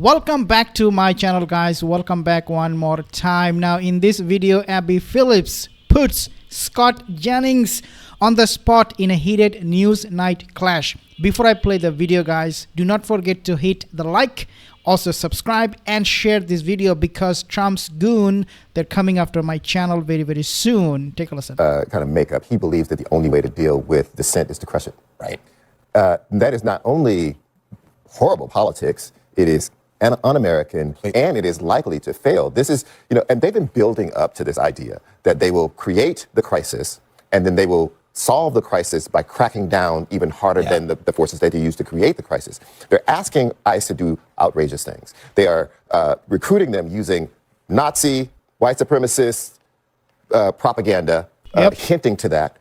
Welcome back to my channel, guys. Welcome back one more time. Now in this video, Abby Phillips puts Scott Jennings on the spot in a heated news night clash. Before I play the video, guys, do not forget to hit the like, also subscribe and share this video because Trump's goon, they're coming after my channel very soon. Take a listen. Kind of makeup. He believes that the only way to deal with dissent is to crush it. Right. That is not only horrible politics, it is un-American, and it is likely to fail. This is, and they've been building up to this idea that they will create the crisis and then they will solve the crisis by cracking down even harder than the forces that they used to create the crisis. They're asking ICE to do outrageous things. They are recruiting them using Nazi, white supremacist propaganda, hinting to that.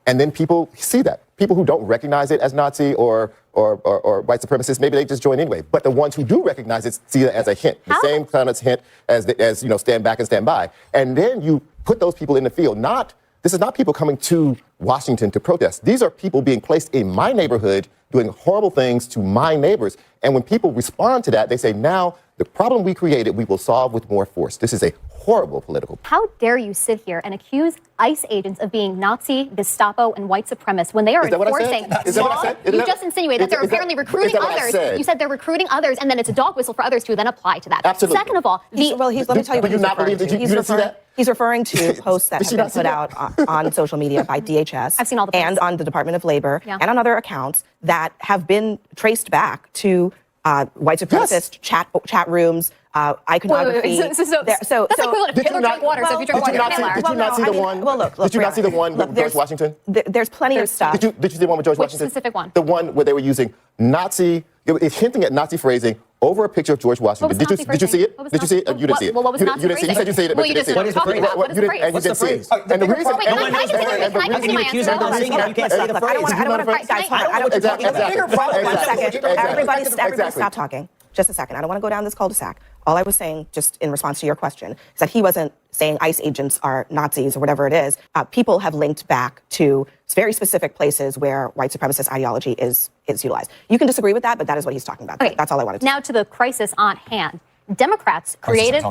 And then people see that. People who don't recognize it as Nazi or white supremacists, maybe they just join anyway. But the ones who do recognize it see it as a hint, the same kind of hint as stand back and stand by. And then you put those people in the field. This is not people coming to Washington to protest. These are people being placed in my neighborhood doing horrible things to my neighbors. And when people respond to that, they say, now the problem we created, we will solve with more force. This is a horrible political. How dare you sit here and accuse ICE agents of being Nazi, Gestapo, and white supremacists when they are enforcing law? You just insinuated that they're apparently recruiting others. You said they're recruiting others, and then it's a dog whistle for others to then apply to that. Absolutely. Second of all, let me tell you what he's referring to. He's referring to posts that have been put out on social media by DHS I've seen all the posts. And on the Department of Labor and on other accounts that have been traced back to white supremacist chat rooms, iconography. That's equivalent of Hitler drank water. So if you drink water, Hitler. Did you not see the one? Did you not see the one with George Washington? There's plenty of stuff. Did you see the one with George Washington? Which specific one? The one where they were using Nazi, it's hinting at Nazi phrasing over a picture of George Washington. Did you see it? Did you see it? You didn't see it. Well, what was Nazi phrasing? You said you see it, but you didn't see it. What is the phrase? What is the phrase? And you didn't see it. And the reason... How can you accuse everyone of seeing it? You can't say the phrase. I don't want to... Guys, I don't want to... Everybody stop talking. Just a second. I don't want to go down this cul-de-sac. All I was saying, just in response to your question, is that he wasn't saying ICE agents are Nazis or whatever it is. People have linked back to very specific places where white supremacist ideology is utilized. You can disagree with that, but that is what he's talking about. Okay. That's all I wanted to say. Now to the crisis on hand. Democrats created...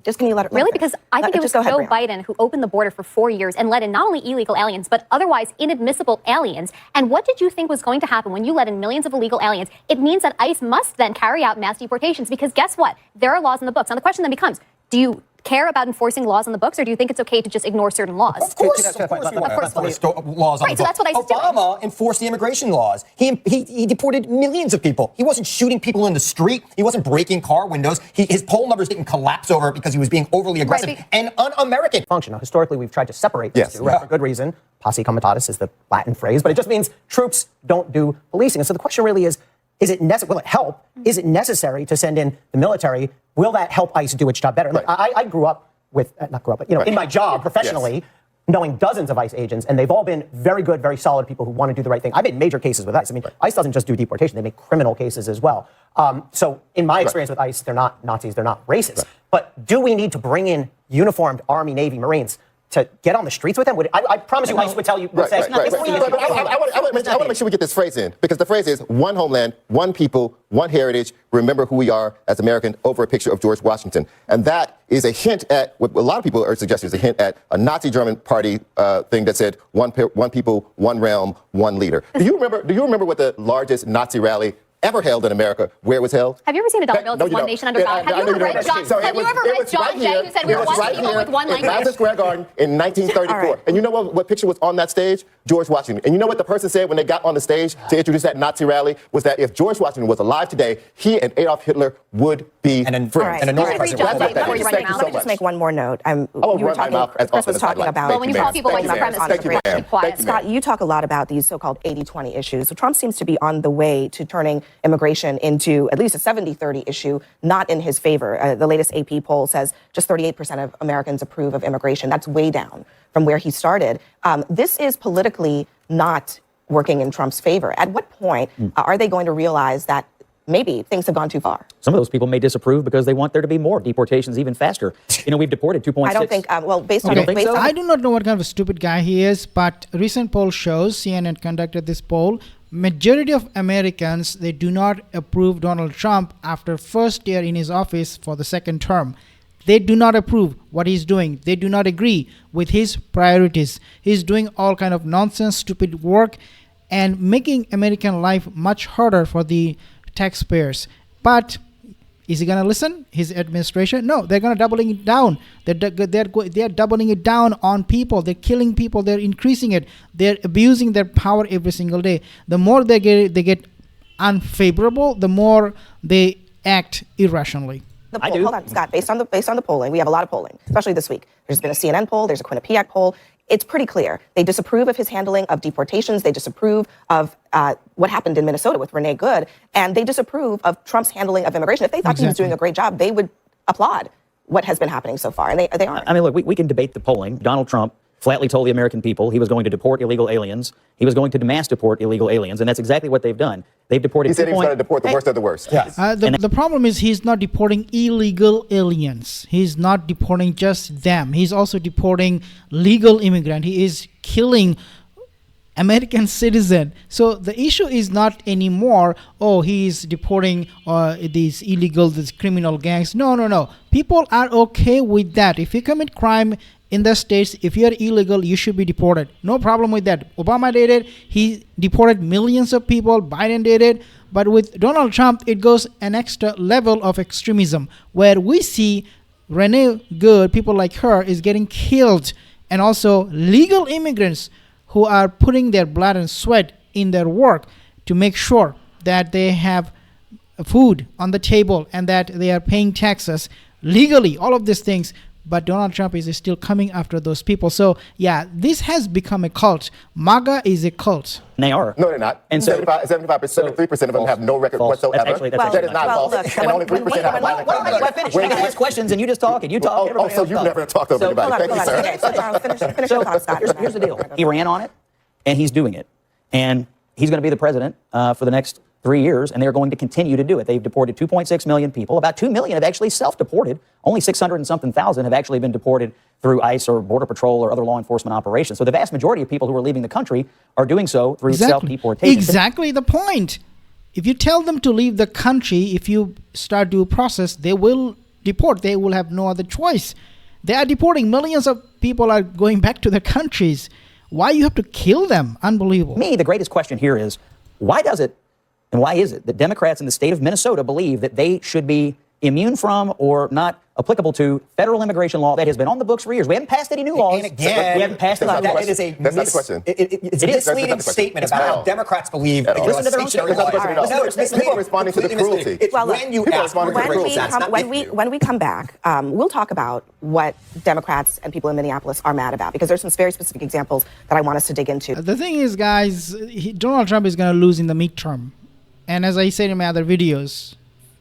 Just can you let it really? Because I think it was Joe Biden who opened the border for 4 years and let in not only illegal aliens, but otherwise inadmissible aliens. And what did you think was going to happen when you let in millions of illegal aliens? It means that ICE must then carry out mass deportations because guess what? There are laws in the books. Now the question then becomes, do you care about enforcing laws on the books, or do you think it's okay to just ignore certain laws? Of course you want to enforce laws on the books. So that's what Obama enforced the immigration laws. He deported millions of people. He wasn't shooting people in the street. He wasn't breaking car windows. His poll numbers didn't collapse over it because he was being overly aggressive and un-American. Now, historically, we've tried to separate these two, right? For good reason. Posse comitatus is the Latin phrase, but it just means troops don't do policing. And so the question really is it will it help? Is it necessary to send in the military? Will that help ICE do its job better? Look, I grew up with, in my job professionally, knowing dozens of ICE agents, and they've all been very good, very solid people who want to do the right thing. I've made major cases with ICE. I mean, ICE doesn't just do deportation, they make criminal cases as well. So in my experience with ICE, they're not Nazis, they're not racist. But do we need to bring in uniformed Army, Navy, Marines to get on the streets with them? I promise you, ICE would tell you. I want to make sure we get this phrase in, because the phrase is one homeland, one people, one heritage, remember who we are as Americans, over a picture of George Washington. And that is a hint at, what a lot of people are suggesting is a hint at a Nazi German party thing that said one people, one realm, one leader. Do you remember what the largest Nazi rally ever held in America, where it was held? Have you ever seen a dollar bill that says one nation under God? Have you ever read John Jay, who said we were one people with one language? Madison Square Garden in 1934. And you know what picture was on that stage? George Washington. And you know what the person said when they got on the stage to introduce that Nazi rally? Was that if George Washington was alive today, he and Adolf Hitler would be friends. And a North president. Let me just make one more note. Chris was talking about... Well, when you call people white supremacists, Scott, you talk a lot about these so-called 80-20 issues. So Trump seems to be on the way to turning immigration into at least a 70-30 issue, not in his favor. The latest AP poll says just 38% of Americans approve of immigration. That's way down from where he started. This is politically not working in Trump's favor. At what point are they going to realize that maybe things have gone too far? Some of those people may disapprove because they want there to be more deportations even faster. We've deported 2.6. I don't think, I do not know what kind of a stupid guy he is, but recent poll shows, CNN conducted this poll, majority of Americans, they do not approve Donald Trump after first year in his office for the second term. They do not approve what he's doing. They do not agree with his priorities. He's doing all kind of nonsense, stupid work, and making American life much harder for the taxpayers. But is he going to listen? His administration? No, they're going to doubling it down. They're doubling it down on people. They're killing people. They're increasing it. They're abusing their power every single day. The more they get unfavorable, the more they act irrationally. Hold on, Scott. Based on the polling, we have a lot of polling, especially this week. There's been a CNN poll. There's a Quinnipiac poll. It's pretty clear. They disapprove of his handling of deportations. They disapprove of what happened in Minnesota with Renee Good. And they disapprove of Trump's handling of immigration. If they thought he was doing a great job, they would applaud what has been happening so far. And they aren't. I mean, look, we can debate the polling. Donald Trump flatly told the American people he was going to deport illegal aliens. He was going to mass deport illegal aliens. And that's exactly what they've done. They've deported. He said he was going to deport the worst of the worst. Yes. The problem is he's not deporting illegal aliens. He's not deporting just them. He's also deporting legal immigrants. He is killing American citizen. So the issue is not anymore, oh, he's deporting these criminal gangs. No. People are okay with that. If you commit crime in the States, if you're illegal, you should be deported. No problem with that. Obama did it. He deported millions of people. Biden did it. But with Donald Trump, it goes an extra level of extremism where we see Renee Good, people like her, is getting killed. And also legal immigrants who are putting their blood and sweat in their work to make sure that they have food on the table and that they are paying taxes legally, all of these things. But Donald Trump is still coming after those people. So, yeah, this has become a cult. MAGA is a cult. And they are. No, they're not. And so 73% of them have no record whatsoever. That is not false. Look, and only 3% have violent Let me crime. finish. I ask questions and you just talk and you talk. Oh, so you've never talked over anybody. Thank you, sir. Okay, so Charles, finish your thoughts, Scott. Here's the deal. He ran on it, and he's doing it. And he's going to be the president for the next 3 years, and they're going to continue to do it. They've deported 2.6 million people. About 2 million have actually self-deported. Only 600 and something thousand have actually been deported through ICE or Border Patrol or other law enforcement operations. So the vast majority of people who are leaving the country are doing so through self-deportation. Exactly the point. If you tell them to leave the country, if you start due process, they will deport. They will have no other choice. They are deporting. Millions of people are going back to their countries. Why you have to kill them? Unbelievable. Me, the greatest question here is, why does it and why is it that Democrats in the state of Minnesota believe that they should be immune from or not applicable to federal immigration law that has been on the books for years? We haven't passed any new laws. And again, we haven't passed that's not the it is a That's not the question. It's a misleading statement about how Democrats believe that Listen to their own That's not the question at all. No, it's misleading. People are responding to the cruelty. It's Well, look, when you people ask respond to for the cruelty. That's not with you. When we come back, we'll talk about what Democrats and people in Minneapolis are mad about, because there's some very specific examples that I want us to dig into. The thing is, guys, Donald Trump is going to lose in the midterm. And as I said in my other videos,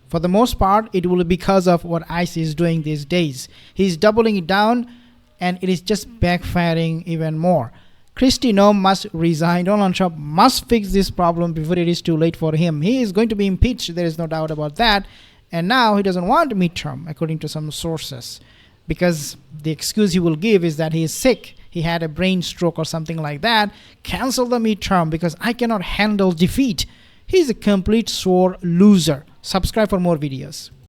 for the most part, it will be because of what ICE is doing these days. He's doubling it down, and it is just backfiring even more. Kristi Noem must resign. Donald Trump must fix this problem before it is too late for him. He is going to be impeached. There is no doubt about that. And now he doesn't want a midterm, according to some sources, because the excuse he will give is that he is sick. He had a brain stroke or something like that. Cancel the midterm because I cannot handle defeat. He's a complete sore loser. Subscribe for more videos.